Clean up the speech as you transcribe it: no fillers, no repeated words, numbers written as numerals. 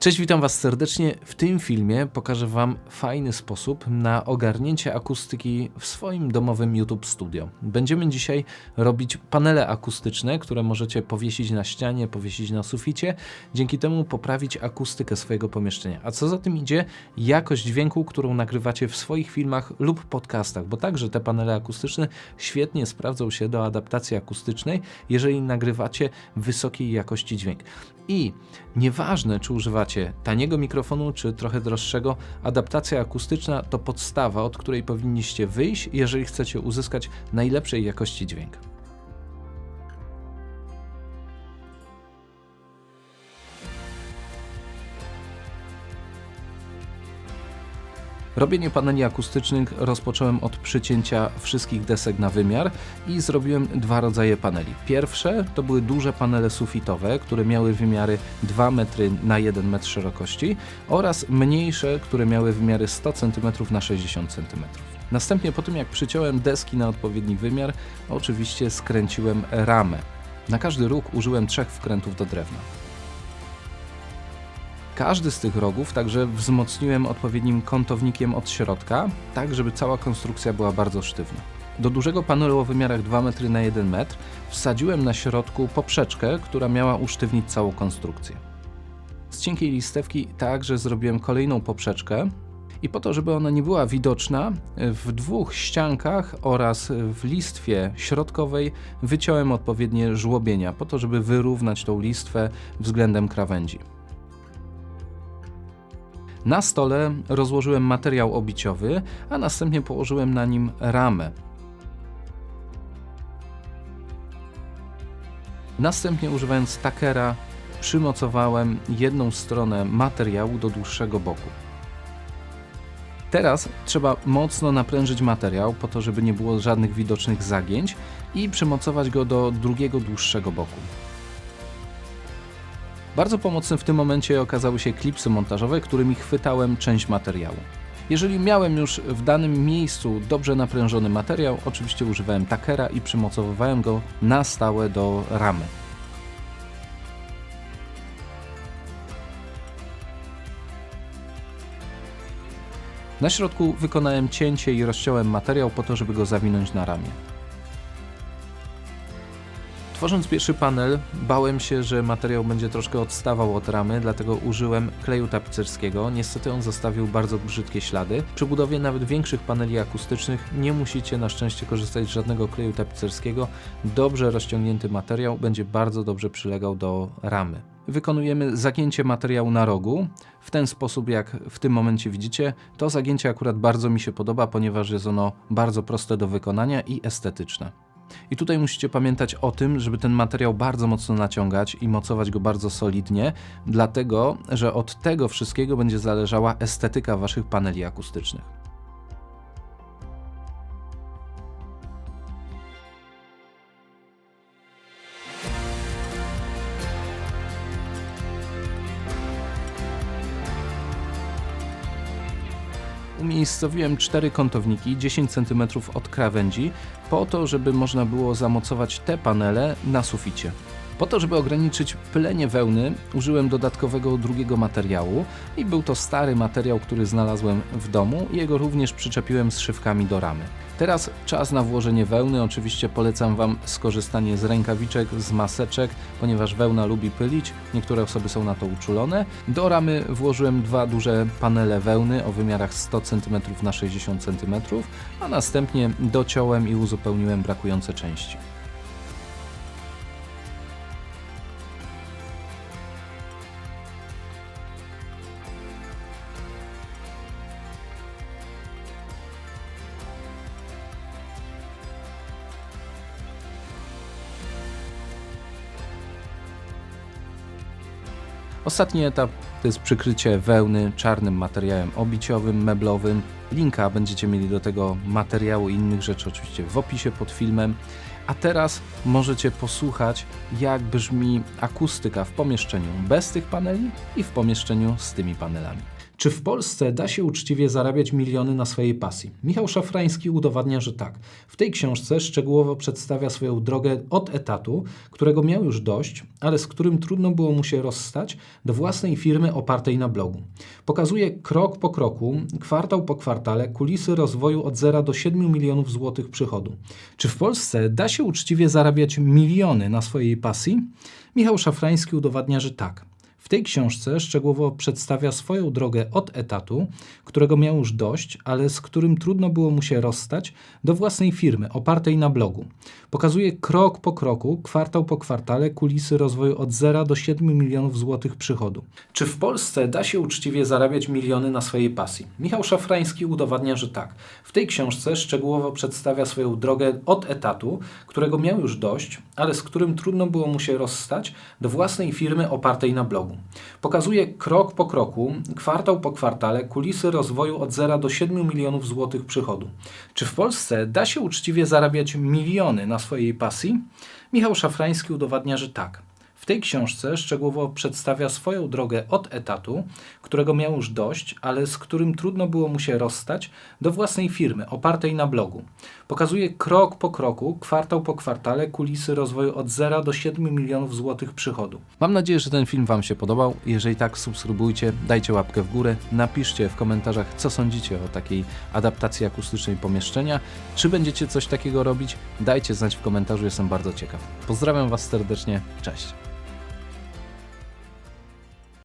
Cześć, witam Was serdecznie. W tym filmie pokażę Wam fajny sposób na ogarnięcie akustyki w swoim domowym YouTube Studio. Będziemy dzisiaj robić panele akustyczne, które możecie powiesić na ścianie, powiesić na suficie, dzięki temu poprawić akustykę swojego pomieszczenia. A co za tym idzie, jakość dźwięku, którą nagrywacie w swoich filmach lub podcastach, bo także te panele akustyczne świetnie sprawdzą się do adaptacji akustycznej, jeżeli nagrywacie wysokiej jakości dźwięk. I nieważne, czy używacie taniego mikrofonu, czy trochę droższego, adaptacja akustyczna to podstawa, od której powinniście wyjść, jeżeli chcecie uzyskać najlepszej jakości dźwięk. Robienie paneli akustycznych rozpocząłem od przycięcia wszystkich desek na wymiar i zrobiłem dwa rodzaje paneli. Pierwsze to były duże panele sufitowe, które miały wymiary 2 metry na 1 metr szerokości oraz mniejsze, które miały wymiary 100 cm na 60 cm. Następnie po tym jak przyciąłem deski na odpowiedni wymiar, oczywiście skręciłem ramę. Na każdy róg użyłem 3 wkrętów do drewna. Każdy z tych rogów także wzmocniłem odpowiednim kątownikiem od środka, tak żeby cała konstrukcja była bardzo sztywna. Do dużego panelu o wymiarach 2 metry na 1 metr wsadziłem na środku poprzeczkę, która miała usztywnić całą konstrukcję. Z cienkiej listewki także zrobiłem kolejną poprzeczkę i po to, żeby ona nie była widoczna, w 2 ściankach oraz w listwie środkowej wyciąłem odpowiednie żłobienia, po to, żeby wyrównać tą listwę względem krawędzi. Na stole rozłożyłem materiał obiciowy, a następnie położyłem na nim ramę. Następnie używając takera przymocowałem jedną stronę materiału do dłuższego boku. Teraz trzeba mocno naprężyć materiał po to, żeby nie było żadnych widocznych zagięć i przymocować go do drugiego dłuższego boku. Bardzo pomocne w tym momencie okazały się klipsy montażowe, którymi chwytałem część materiału. Jeżeli miałem już w danym miejscu dobrze naprężony materiał, oczywiście używałem takera i przymocowywałem go na stałe do ramy. Na środku wykonałem cięcie i rozciąłem materiał po to, żeby go zawinąć na ramię. Tworząc pierwszy panel, bałem się, że materiał będzie troszkę odstawał od ramy, dlatego użyłem kleju tapicerskiego. Niestety on zostawił bardzo brzydkie ślady. Przy budowie nawet większych paneli akustycznych nie musicie na szczęście korzystać z żadnego kleju tapicerskiego. Dobrze rozciągnięty materiał będzie bardzo dobrze przylegał do ramy. Wykonujemy zagięcie materiału na rogu. W ten sposób, jak w tym momencie widzicie, to zagięcie akurat bardzo mi się podoba, ponieważ jest ono bardzo proste do wykonania i estetyczne. I tutaj musicie pamiętać o tym, żeby ten materiał bardzo mocno naciągać i mocować go bardzo solidnie, dlatego, że od tego wszystkiego będzie zależała estetyka waszych paneli akustycznych. Umiejscowiłem 4 kątowniki 10 cm od krawędzi po to, żeby można było zamocować te panele na suficie. Po to, żeby ograniczyć pylenie wełny, użyłem dodatkowego drugiego materiału i był to stary materiał, który znalazłem w domu i jego również przyczepiłem zszywkami do ramy. Teraz czas na włożenie wełny. Oczywiście polecam Wam skorzystanie z rękawiczek, z maseczek, ponieważ wełna lubi pylić, niektóre osoby są na to uczulone. Do ramy włożyłem 2 duże panele wełny o wymiarach 100 cm na 60 cm, a następnie dociąłem i uzupełniłem brakujące części. Ostatni etap to jest przykrycie wełny czarnym materiałem obiciowym, meblowym. Linka będziecie mieli do tego materiału i innych rzeczy oczywiście w opisie pod filmem. A teraz możecie posłuchać, jak brzmi akustyka w pomieszczeniu bez tych paneli i w pomieszczeniu z tymi panelami. Czy w Polsce da się uczciwie zarabiać miliony na swojej pasji? Michał Szafrański udowadnia, że tak. W tej książce szczegółowo przedstawia swoją drogę od etatu, którego miał już dość, ale z którym trudno było mu się rozstać, do własnej firmy opartej na blogu. Pokazuje krok po kroku, kwartał po kwartale kulisy rozwoju od 0 do 7 milionów złotych przychodu. Czy w Polsce da się uczciwie zarabiać miliony na swojej pasji? Michał Szafrański udowadnia, że tak. W tej książce szczegółowo przedstawia swoją drogę od etatu, którego miał już dość, ale z którym trudno było mu się rozstać, do własnej firmy opartej na blogu. Pokazuje krok po kroku, kwartał po kwartale kulisy rozwoju od 0 do 7 milionów złotych przychodu. Czy w Polsce da się uczciwie zarabiać miliony na swojej pasji? Michał Szafrański udowadnia, że tak. W tej książce szczegółowo przedstawia swoją drogę od etatu, którego miał już dość, ale z którym trudno było mu się rozstać, do własnej firmy opartej na blogu. Pokazuje krok po kroku, kwartał po kwartale kulisy rozwoju od 0 do 7 milionów złotych przychodu. Czy w Polsce da się uczciwie zarabiać miliony na swojej pasji? Michał Szafrański udowadnia, że tak. W tej książce szczegółowo przedstawia swoją drogę od etatu, którego miał już dość, ale z którym trudno było mu się rozstać, do własnej firmy opartej na blogu. Pokazuje krok po kroku, kwartał po kwartale kulisy rozwoju od 0 do 7 milionów złotych przychodu. Mam nadzieję, że ten film Wam się podobał. Jeżeli tak, subskrybujcie, dajcie łapkę w górę, napiszcie w komentarzach, co sądzicie o takiej adaptacji akustycznej pomieszczenia. Czy będziecie coś takiego robić? Dajcie znać w komentarzu, jestem bardzo ciekaw. Pozdrawiam Was serdecznie, cześć!